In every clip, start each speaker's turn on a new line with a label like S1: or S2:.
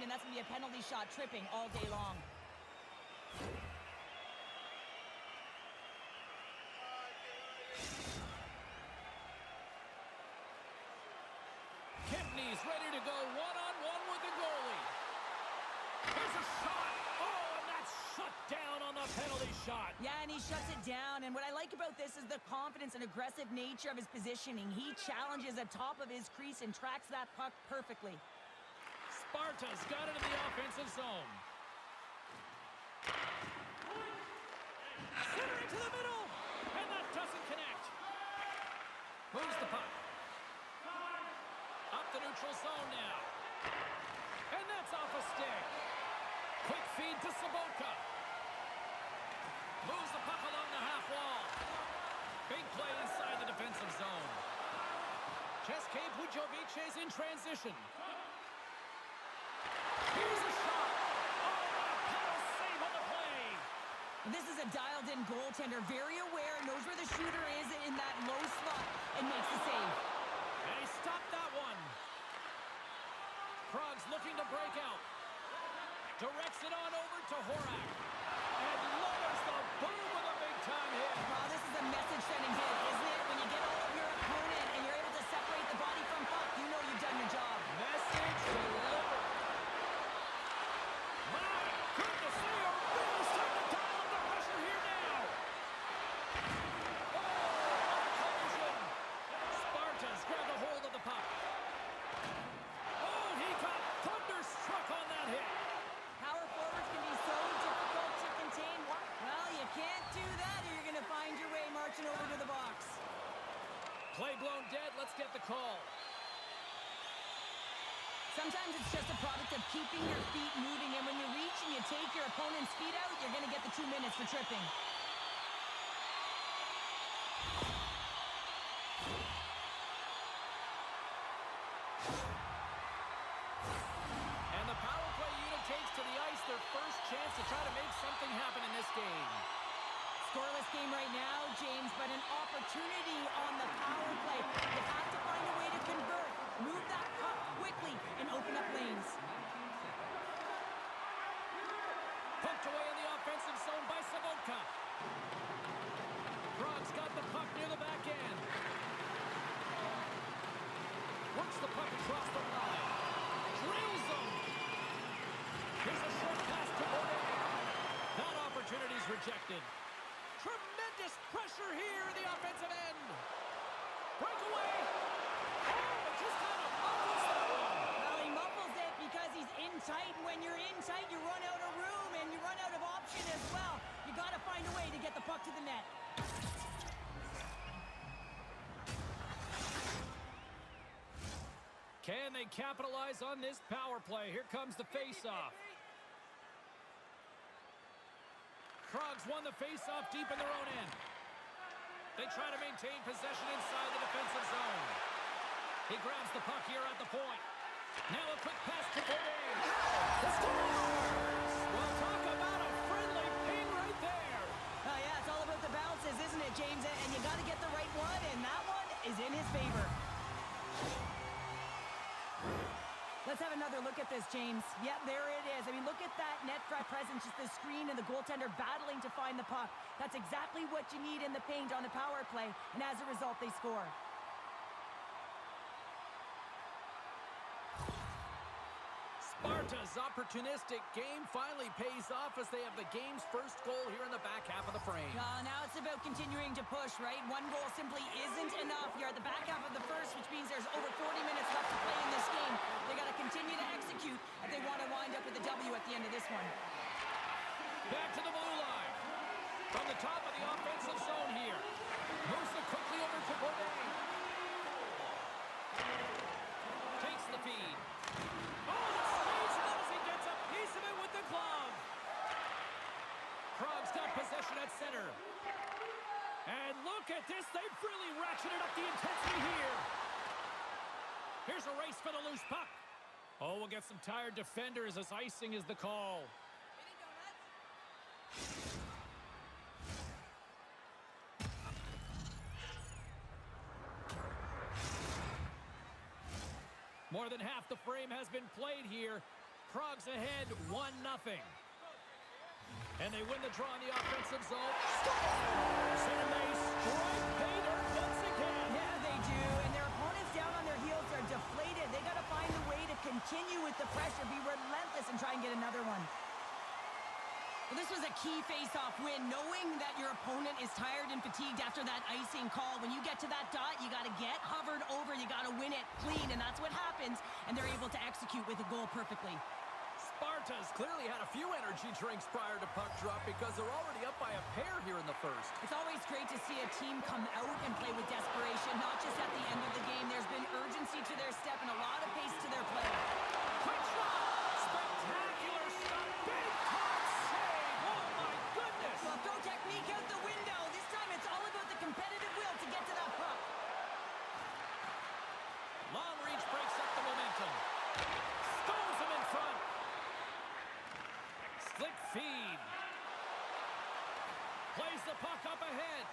S1: and that's going to be a penalty shot, tripping all day long.
S2: Kempney's ready to go one-on-one with the goalie. Here's a shot. Oh, and that's shut down on the penalty shot.
S1: Yeah, and he shuts it down. And what I like about this is the confidence and aggressive nature of his positioning. He challenges the top of his crease and tracks that puck perfectly.
S2: Sparta's got it in the offensive zone. Centering to the middle. And that doesn't connect. Moves the puck. Up the neutral zone now. And that's off a stick. Quick feed to Sobotka. Moves the puck along the half wall. Big play inside the defensive zone. České Budějovice is in transition. Here's a shot. Oh, what a power save on the play.
S1: This is a dialed-in goaltender, very aware, knows where the shooter is in that low slot, and makes the save.
S2: And he stopped that one. Krog's looking to break out. Directs it on over to Horak. And lowers the boom with a big-time hit.
S1: Wow, this is a message-sending hit, isn't it? When you get all of your opponent and you're able to separate the body from puck, you know you've done your job.
S2: Message delivered. My goodness, they are really starting to dial up the pressure here now. Oh, collision. Sparta's grabbed a hold of the puck. Oh, he got thunderstruck on that hit.
S1: Power forwards can be so difficult to contain. Well, you can't do that or you're going to find your way marching over to the box.
S2: Play blown dead. Let's get the call.
S1: Sometimes it's just a product of keeping your feet moving, and when you reach and you take your opponent's feet out, you're going to get the 2 minutes for tripping.
S2: And the power play unit takes to the ice their first chance to try to make something happen in this game.
S1: Scoreless game right now, James, but an opportunity on the power play. You have to find a way to convert, move that puck quickly, and open up lanes.
S2: Poked away in the offensive zone by Sobotka. Krog's got the puck near the back end. Works the puck across the line. Drills them. Here's a short pass to Odběr. That opportunity's rejected. Tremendous pressure here in the offensive end. Breakaway. Oh, just kind of muffles that one.
S1: Well, he muffles it because he's in tight, and when you're in tight, you run out of room, and you run out of option as well. You got to find a way to get the puck to the net.
S2: Can they capitalize on this power play? Here comes the face-off. Krog's won the face-off deep in their own end. They try to maintain possession inside the defensive zone. He grabs the puck here at the point. Now a quick pass to Odběr. The scores! Well, talk about a friendly ping right there.
S1: Oh, yeah, it's all about the bounces, isn't it, James? And you got to get the right one, and that one is in his favor. Let's have another look at this, James. Yeah, there it is. I mean, look at that net front presence, just the screen and the goaltender battling to find the puck. That's exactly what you need in the paint on the power play, and as a result, they score.
S2: Sparta's opportunistic game finally pays off as they have the game's first goal here in the back half of the frame.
S1: Now it's about continuing to push, right? One goal simply isn't enough. You're at the back half of the first, which means there's over 40 minutes left to play in this game. They got to continue to execute if they want to wind up with a W at the end of this one.
S2: Back to the blue line. From the top of the offensive zone here. Moves it quickly over to Odběr. Takes the feed. Oh, stays it as he gets a piece of it with the glove. Krog's got possession at center. And look at this. They've really ratcheted up the intensity here. Here's a race for the loose puck. Oh, we'll get some tired defenders as icing is the call. More than half the frame has been played here. Prague's ahead 1-0. And they win the draw in the offensive zone. Scores! And they strike pay dirt once again.
S1: Yeah, they do. And their opponents down on their heels are deflated. They got to find a way to continue with the pressure, be relentless, and try and get another one. Well, this was a key face-off win, knowing that your opponent is tired and fatigued after that icing call. When you get to that dot, you got to get hovered over. You got to win it clean, and that's what happens. And they're able to execute with a goal perfectly.
S2: Sparta's clearly had a few energy drinks prior to puck drop because they're already up by a pair here in the first.
S1: It's always great to see a team come out and play with desperation, not just at the end of the game. There's been urgency to their step and a lot of pace to their play.
S2: Quick shot! Spectacular stop! Big time save! Oh my goodness!
S1: Well, throw technique out the window. This time it's all about the competitive will to get to that puck.
S2: Long reach breaks up the momentum. Stones him in front. Slick feed. Plays the puck up ahead.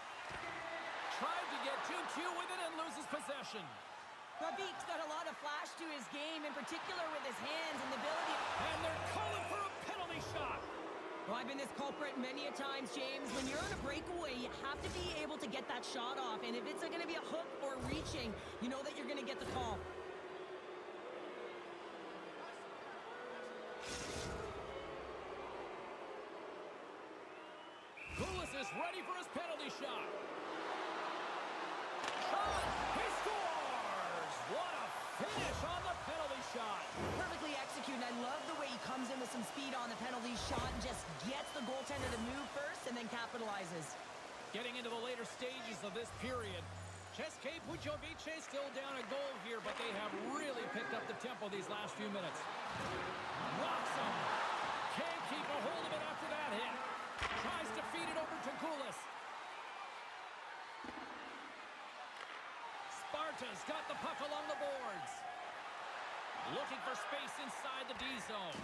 S2: Tried to get 2-2 with it and loses possession.
S1: Ravik's got a lot of flash to his game, in particular with his hands and the ability.
S2: And they're calling for a penalty shot.
S1: Well, I've been this culprit many a times, James. When you're on a breakaway, you have to be able to get that shot off. And if it's going to be a hook or reaching, you know that you're going to get the call.
S2: Is ready for his penalty shot. Shot! He scores! What a finish on the penalty shot.
S1: Perfectly executed. I love the way he comes in with some speed on the penalty shot and just gets the goaltender to move first and then capitalizes.
S2: Getting into the later stages of this period, České Budějovice still down a goal here, but they have really picked up the tempo these last few minutes. Rocks him. Can't keep a hold of it after that hit. Tries to feed it over to Gulas. Sparta's got the puck along the boards. Looking for space inside the D zone.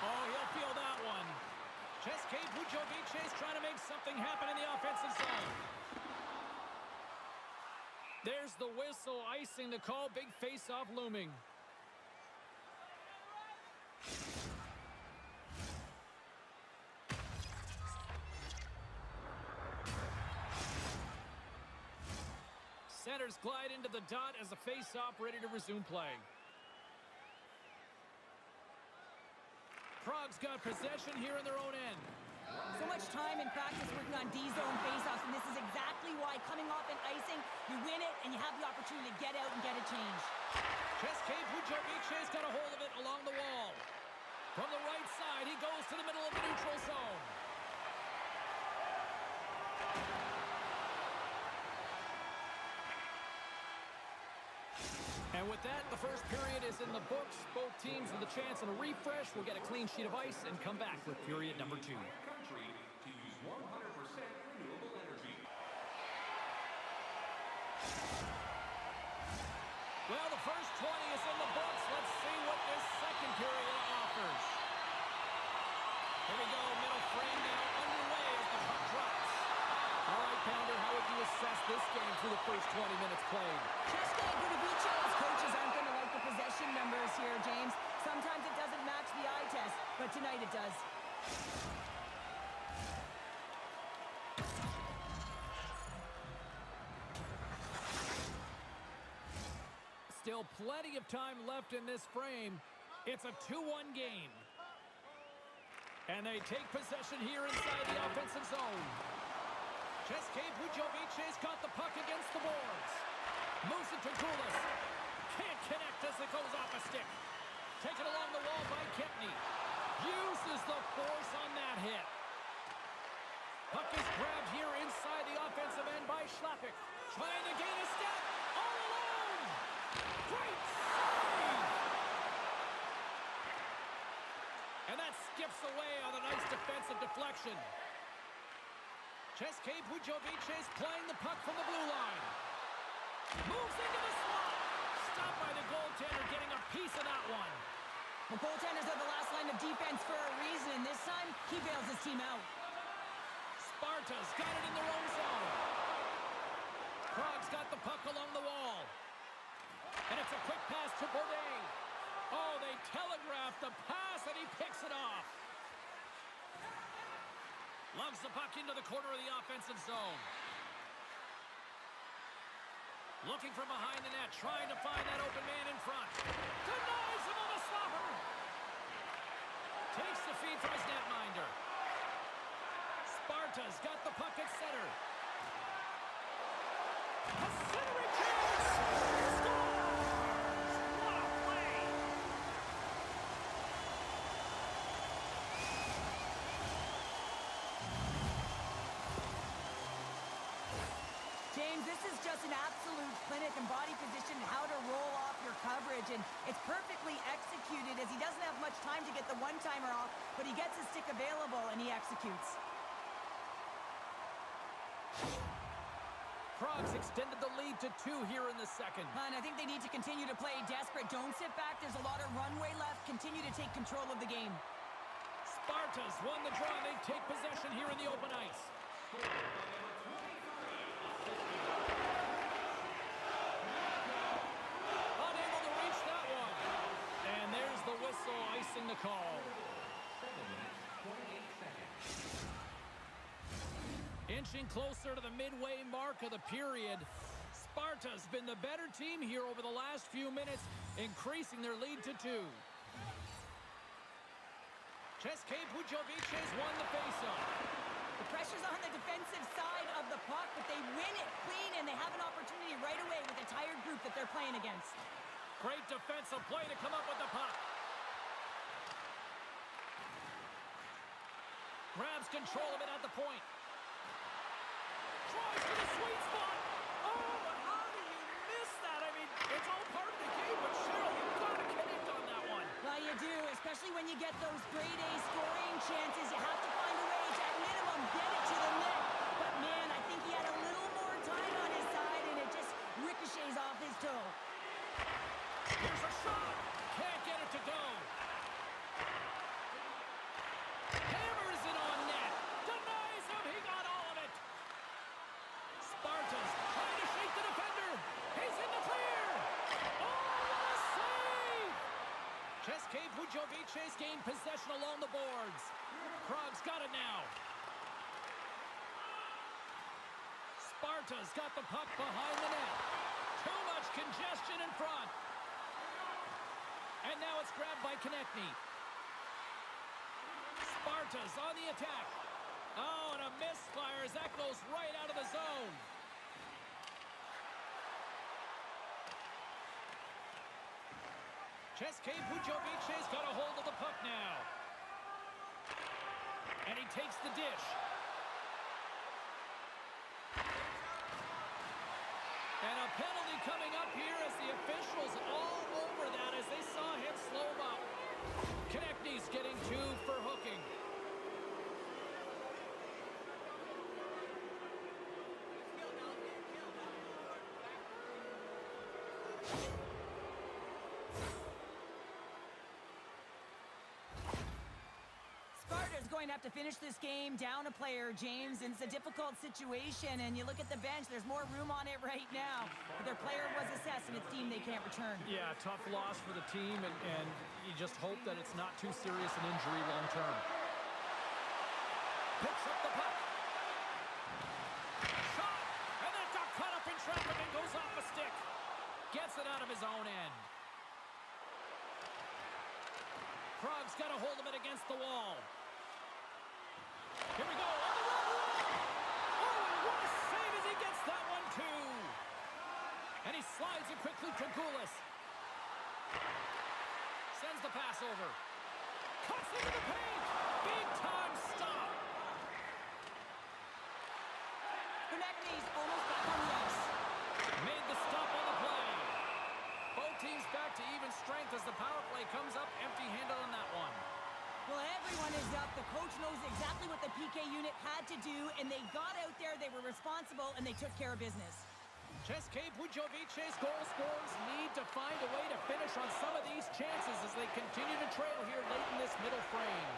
S2: Oh, he'll feel that one. České Budějovice trying to make something happen in the offensive zone. There's the whistle, icing the call. Big face-off looming. Centers glide into the dot as a face-off ready to resume play. Prague's got possession here in their own end.
S1: So much time and practice working on D-zone face-offs, and this is exactly why coming off an icing, you win it, and you have the opportunity to get out and get a change.
S2: České Budějovice's got a hold of it along the wall. From the right side, he goes to the middle of the neutral zone. And with that, the first period is in the books. Both teams with a chance and a refresh will get a clean sheet of ice and come back with period number 2. Well, the first 20 is in the books. Let's see what this second period offers. Here we go, middle frame now underway as the puck drops. All right, Pounder, how would you assess this game through the first 20 minutes played?
S1: České Budějovice's coaches aren't going to like the possession numbers here, James. Sometimes it doesn't match the eye test, but tonight it does.
S2: Still plenty of time left in this frame. It's a 2-1 game. And they take possession here inside the offensive zone. České Budějovice's got the puck against the boards. Moves it to Gulas. Can't connect as it goes off a stick. Taken along the wall by Kempny. Uses the force on that hit. Puck is grabbed here inside the offensive end by Schlappick. Trying to gain a step. All alone. Great save. And that skips away on a nice defensive deflection. České Budějovice's playing the puck from the blue line. Moves into the slot. Stopped by the goaltender, getting a piece of that one.
S1: The goaltenders are the last line of defense for a reason. This time, he bails his team out.
S2: Sparta's got it in their own zone. Prague's got the puck along the wall. And it's a quick pass to Bourdais. Oh, they telegraphed the pass. he picks it off. Lugs the puck into the corner of the offensive zone. Looking from behind the net, trying to find that open man in front. Denies him on the slapper. Takes the feed from his netminder. Sparta's got the puck at center. A centering chance! Scores! What a play!
S1: James, this is just an absolute clinic and body position, how to roll off your coverage, and it's perfectly executed as he doesn't have much time to get the one-timer off, but he gets his stick available and he executes.
S2: Prague's extended the lead to 2 here in the second.
S1: And I think they need to continue to play desperate. Don't sit back. There's a lot of runway left. Continue to take control of the game.
S2: Sparta's won the draw. They take possession here in the open ice. Unable to reach that one. And there's the whistle, icing the call. Inching closer to the midway mark of the period. Sparta's been the better team here over the last few minutes, increasing their lead to 2. České Budějovice has won the faceoff.
S1: The pressure's on the defensive side of the puck, but they win it clean, and they have an opportunity right away with a tired group that they're playing against.
S2: Great defensive play to come up with the puck. Grabs control of it at the point. Tries to the sweet spot. Oh, but how do you miss that? I mean, it's all part of the game, but Cheryl, you've got to connect on that one.
S1: Well, you do, especially when you get those grade A scoring chances. You have to find a way to, at minimum, get it to the net. But, man, I think he had a little more time on his side, and it just ricochets off his toe.
S2: Here's a shot. Can't get it to go. Hammers it on net. Denies him. He got all of it. Sparta's trying to shake the defender. He's in the clear. Oh, what a save! České Budějovice gained possession along the boards. Prague's got it now. Sparta's got the puck behind the net. Too much congestion in front. And now it's grabbed by Konechny. Sparta's on the attack. Oh, and a misfire as that goes right out of the zone. České Budějovice's got a hold of the puck now. And he takes the dish. And a penalty coming up here as the officials all over that as they saw him slow him up. Konechny's getting 2 for hooking.
S1: Sparta's going to have to finish this game down a player, James, and it's a difficult situation. And you look at the bench, there's more room on it right now. But their player was assessed, and it's deemed they can't return.
S2: Yeah, tough loss for the team, and you just hope that it's not too serious an injury long term. Picks up the puck. Shot! And that got caught up in traffic and goes off a stick. Gets it out of his own end. Prague's got a hold of it against the wall. Here we go, on the run! Oh, and what a save as he gets that one, too! And he slides it quickly to Gulas. Sends the pass over. Cuts into the paint! Big time stop!
S1: Konechny's almost back on the ice.
S2: Made the stop on the play. Both teams back to even strength as the power play comes up empty-handed on that one.
S1: Well, everyone is up. The coach knows exactly what the PK unit had to do, and they got out there, they were responsible, and they took care of business.
S2: České Budějovice's goal scorers need to find a way to finish on some of these chances as they continue to trail here late in this middle frame.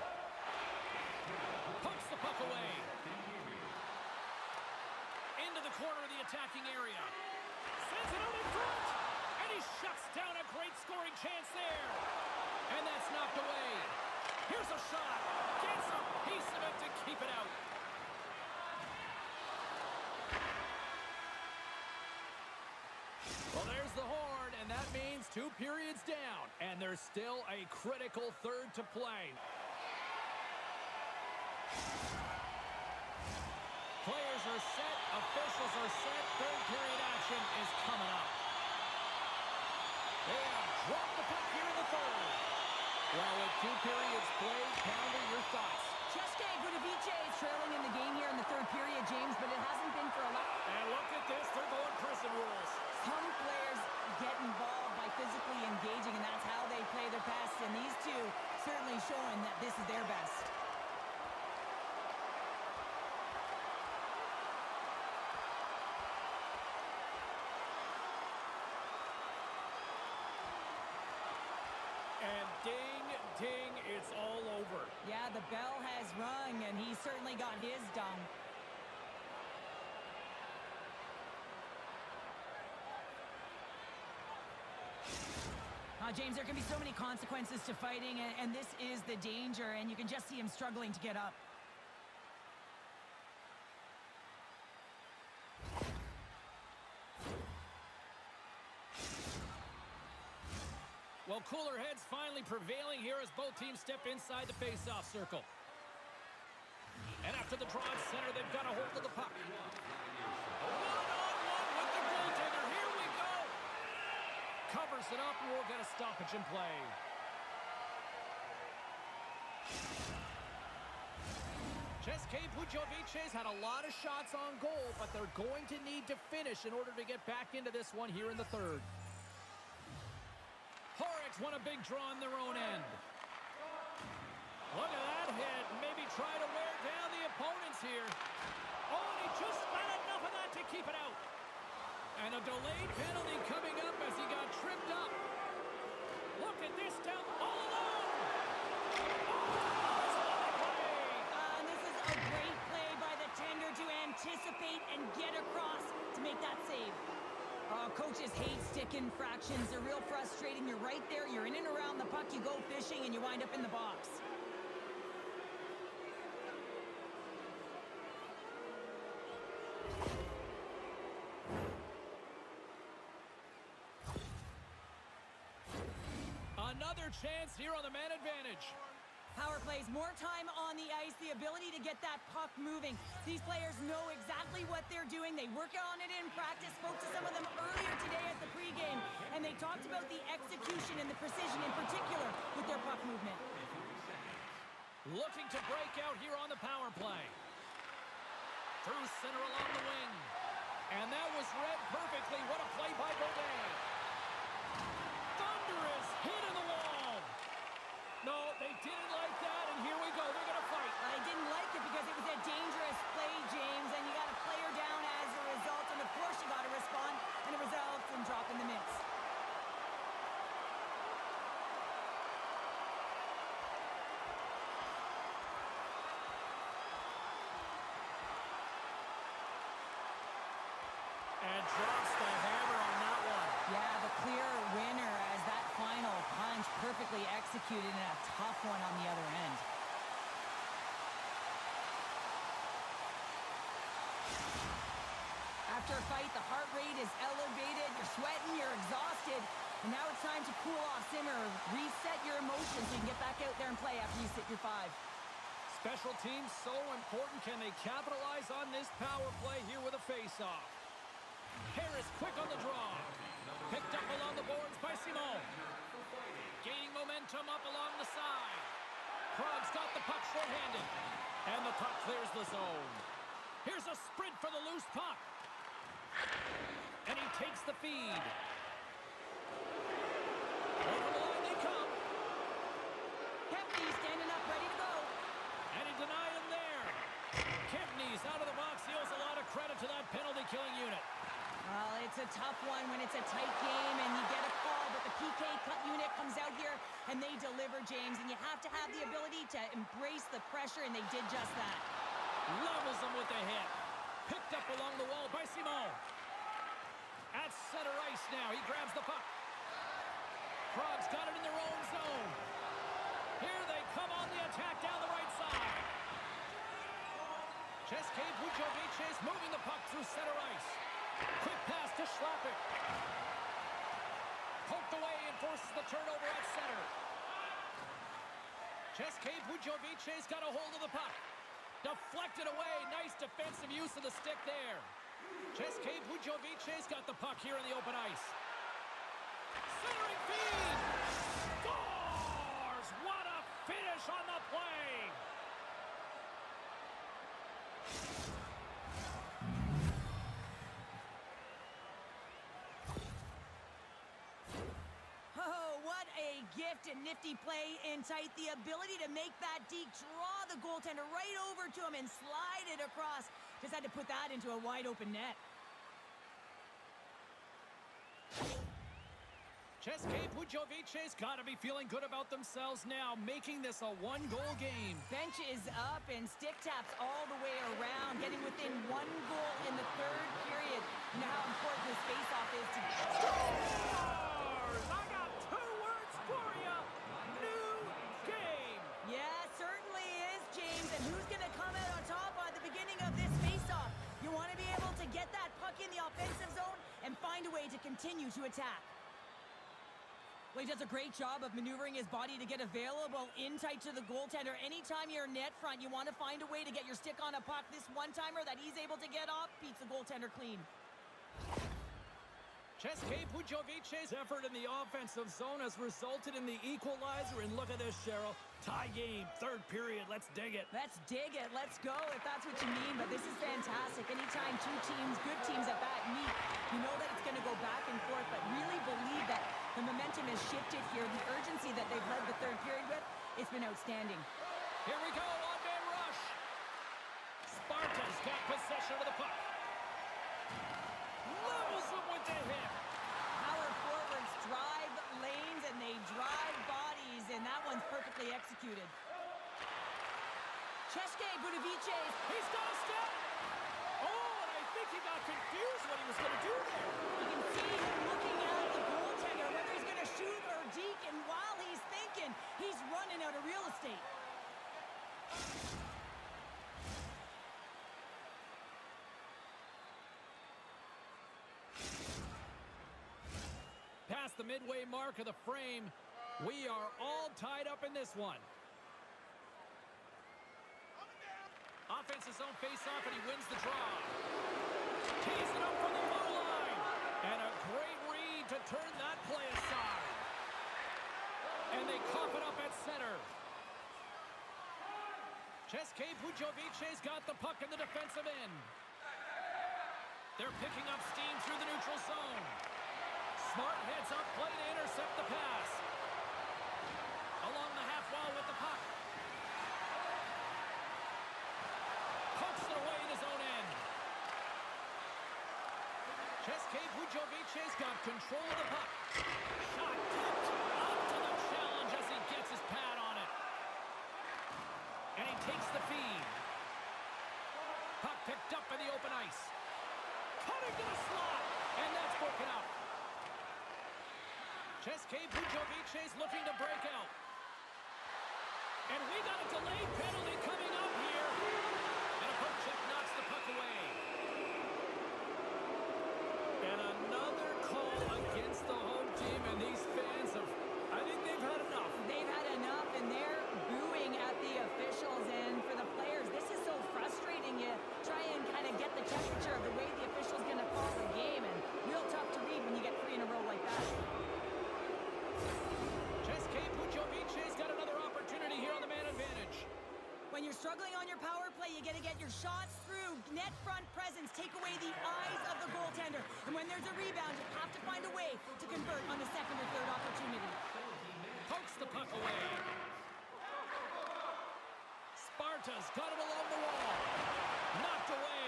S2: Pumps the puck away. Into the corner of the attacking area. Sends it out in front. And he shuts down a great scoring chance there. And that's knocked away. 2 periods down, and there's still a critical third to play. Players are set, officials are set, third period action is coming up. They have dropped the puck here in the third. Well, with 2 periods played, Pounder, your thoughts?
S1: České Budějovice is trailing in the game here in the third period, James, but it hasn't been for a lot.
S2: And look at this, they're going prison rules.
S1: Some players get involved by physically engaging, and that's how they play their best, and these two certainly showing that this is their best.
S2: And ding, ding, it's all over.
S1: Yeah, the bell has rung, and he certainly got his done. James, there can be so many consequences to fighting, and this is the danger, and you can just see him struggling to get up.
S2: Well, cooler heads finally prevailing here as both teams step inside the face-off circle. And after the draw at center, they've got a hold of the puck. One-on-one with the goaltender. Here we go. Covers it up, and we'll get a stoppage in play. České Budějovice had a lot of shots on goal, but they're going to need to finish in order to get back into this one here in the third. Won a big draw on their own end. Look at that hit. Maybe try to wear down the opponents here. Oh, and he just got enough of that to keep it out. And a delayed penalty coming up as he got tripped up. Look at this down all alone.
S1: And this is a great play by the tender to anticipate and get across to make that save. Coaches hate stick infractions. They're real frustrating. You're right there. You're in and around the puck. You go fishing, and you wind up in the box.
S2: Another chance here on the man advantage.
S1: Power plays, more time on the ice, the ability to get that puck moving. These players know exactly what they're doing. They work on it in practice. Spoke to some of them earlier today at the pregame, and they talked about the execution and the precision in particular with their puck movement.
S2: Looking to break out here on the power play. Through center along the wing. And that was read perfectly. What a play by Odběr. Thunderous hit in the wall. No, they didn't like that, and here we go. They're going to fight.
S1: I didn't like it because it was a dangerous play, James, and you got a player down as a result, and of course you got to respond, and it results in dropping the mitts.
S2: And drops the hammer on that one.
S1: Yeah, the clear winner as that final punch perfectly executed and a tough one on the other end. After a fight, the heart rate is elevated, you're sweating, you're exhausted, and now it's time to cool off, simmer, reset your emotions so you can get back out there and play after you sit your 5.
S2: Special teams so important. Can they capitalize on this power play here with a face-off? Harris quick on the draw. Picked up along the boards by Simon. Gaining momentum up along the side. Prague's got the puck short-handed. And the puck clears the zone. Here's a sprint for the loose puck. And he takes the feed. Over the line they come.
S1: Kempney standing up, ready to go.
S2: And he denied him there. Kempney's out of the box. He owes a lot of credit to that penalty-killing unit.
S1: Well, it's a tough one when it's a tight game and you get a call, but the PK cut unit comes out here and they deliver, James, and you have to have the ability to embrace the pressure, and they did just that.
S2: Levels him with the hit. Picked up along the wall by Simon. At center ice now, he grabs the puck. Prague's got it in their own zone. Here they come on the attack down the right side. České Budějovice moving the puck through center ice. Quick pass to Schlappik. Poked away and forces the turnover at center. České Budějovice's got a hold of the puck. Deflected away. Nice defensive use of the stick there. České Budějovice's got the puck here in the open ice. Centering feed. Scores! What a finish on the play!
S1: Gift and nifty play in tight. The ability to make that deke draw the goaltender right over to him and slide it across. Just had to put that into a wide open net.
S2: České Budějovice's got to be feeling good about themselves now, making this a one-goal game.
S1: Bench is up and stick taps all the way around, getting within 1 goal in the 3rd period. You know how important this face-off is to...
S2: Scores! I got 2 words for you. New game.
S1: Yeah, certainly is, James. And who's going to come out on top at the beginning of this face-off? You want to be able to get that puck in the offensive zone and find a way to continue to attack. Well, he does a great job of maneuvering his body to get available in tight to the goaltender. Anytime you're net front, you want to find a way to get your stick on a puck. This one-timer that he's able to get off beats the goaltender clean.
S2: České Budějovice's effort in the offensive zone has resulted in the equalizer. And look at this, Cheryl. Tie game, 3rd period. Let's dig it.
S1: Let's dig it. Let's go, if that's what you mean. But this is fantastic. Anytime 2 teams, good teams at bat, meet, you know that it's going to go back and forth. But really believe that the momentum has shifted here. The urgency that they've led the 3rd period with, it's been outstanding.
S2: Here we go, on-man rush. Sparta's got possession of the puck. Levels them with the hit.
S1: Power forwards drive lanes and they drive bodies, and that one's perfectly executed. České Budějovice.
S2: He's got a step. Oh, and I think he got confused what he was going to do there.
S1: You can see him looking at the goaltender, whether he's going to shoot or deke, and while he's thinking, he's running out of real estate.
S2: Past the midway mark of the frame, we are all tied up in this one. Offense's own face-off, and he wins the draw. Tees it up from the blue line. And a great read to turn that play aside. And they cough it up at center. České Budějovice's got the puck in the defensive end. They're picking up steam through the neutral zone. Smart heads up play to intercept the pass. Along the half wall with the puck. Punches it away in his own end. České Budějovice's got control of the puck. Shot tipped up to the challenge as he gets his pad on it. And he takes the feed. Puck picked up in the open ice. Cutting to the slot. And that's broken out. České Budějovice's looking to break out. And we got a delayed penalty coming up here. And a poke check knocks the puck away. And another call against the home team. And these fans have, I think they've had enough.
S1: They've had enough, and they're booing at the officials. And for the players, this is so frustrating. You try and kind of get the temperature of the way the official's going to call the game. And real tough to read when you get 3 in a row like that.
S2: České Budějovice's got another opportunity here on the man advantage.
S1: When you're struggling on your power play, you got to get your shots through. Net front presence, take away the eyes of the goaltender. And when there's a rebound, you have to find a way to convert on the 2nd or 3rd opportunity.
S2: Pokes the puck away. Sparta's got it along the wall. Knocked away.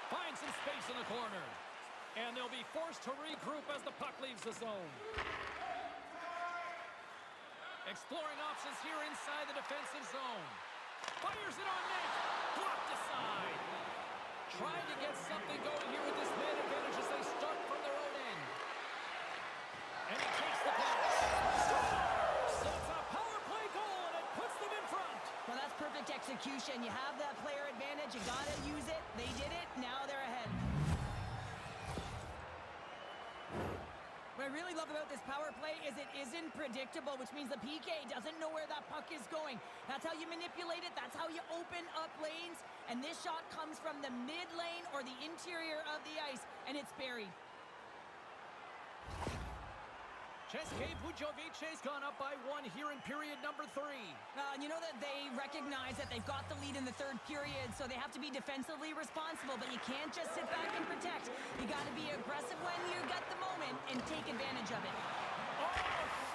S2: Finds some space in the corner. And they'll be forced to regroup as the puck leaves the zone. Exploring options here inside the defensive zone. Fires it on net. Blocked aside. Trying to get something going here with this man advantage as they start from their own end. And he takes the pass. Scores! It's a power play goal, and it puts them in front.
S1: Well, that's perfect execution. You have that player advantage. You got to use it. They did it. Now they're ahead. What I really love about this power play is it isn't predictable, which means the PK doesn't know where that puck is going. That's how you manipulate it. That's how you open up lanes. And this shot comes from the mid lane or the interior of the ice, and it's buried.
S2: České Budějovice's gone up by 1 here in period number 3.
S1: And you know that they recognize that they've got the lead in the third period, so they have to be defensively responsible, but you can't just sit back and protect. You got to be aggressive when you got the moment and take advantage of it.
S2: Oh,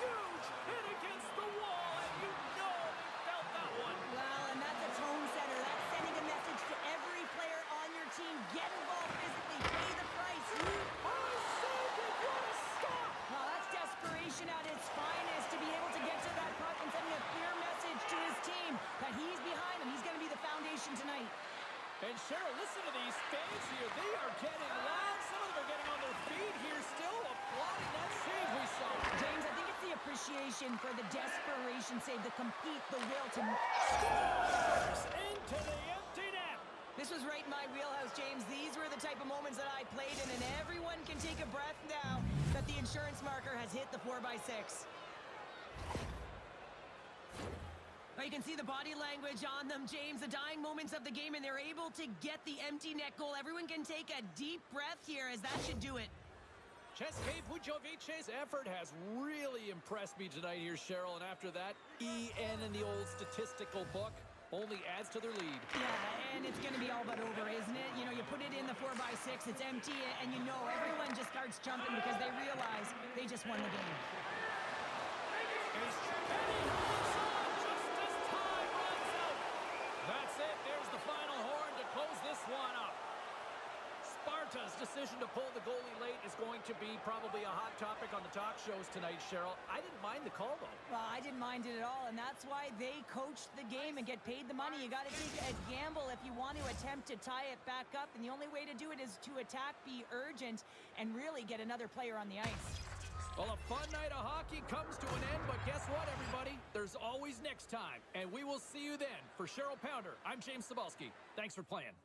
S2: huge hit against the wall, and you know they felt that one.
S1: Well, and that's a tone setter. That's sending a message to every player on your team. Get involved physically. Pay the price.
S2: I saved it. What a stop.
S1: Well, that's desperation at its finest to be able to get to that puck and sending a clear message to his team that he's behind him. He's going to be the foundation tonight.
S2: And Cheryl, listen to these fans here. They are getting loud. Some of them are getting on their feet here still, applauding that save we saw.
S1: James, I think it's the appreciation for the desperation save, the compete, the will to...
S2: Scores into the empty net.
S1: This was right in my wheelhouse, James. These were the type of moments that I played in, and everyone can take a breath now that the insurance marker has hit the 4x6. Well, you can see the body language on them, James, the dying moments of the game, and they're able to get the empty net goal. Everyone can take a deep breath here, as that should do it.
S2: České Budějovice's effort has really impressed me tonight here, Cheryl, and after that, EN in the old statistical book only adds to their lead.
S1: Yeah, and it's going to be all but over, isn't it? You know, you put it in the 4x6, it's empty, and you know everyone just starts jumping because they realize they just won the game.
S2: That's it. There's the final horn to close this one up. Sparta's decision to pull the goalie late is going to be probably a hot topic on the talk shows tonight, Cheryl. I didn't mind the call, though.
S1: Well, I didn't mind it at all, and that's why they coach the game and get paid the money. You got to take a gamble if you want to attempt to tie it back up, and the only way to do it is to attack, be urgent, and really get another player on the ice.
S2: Well, a fun night of hockey comes to an end, but guess what, everybody? There's always next time, and we will see you then. For Cheryl Pounder, I'm James Cebulski. Thanks for playing.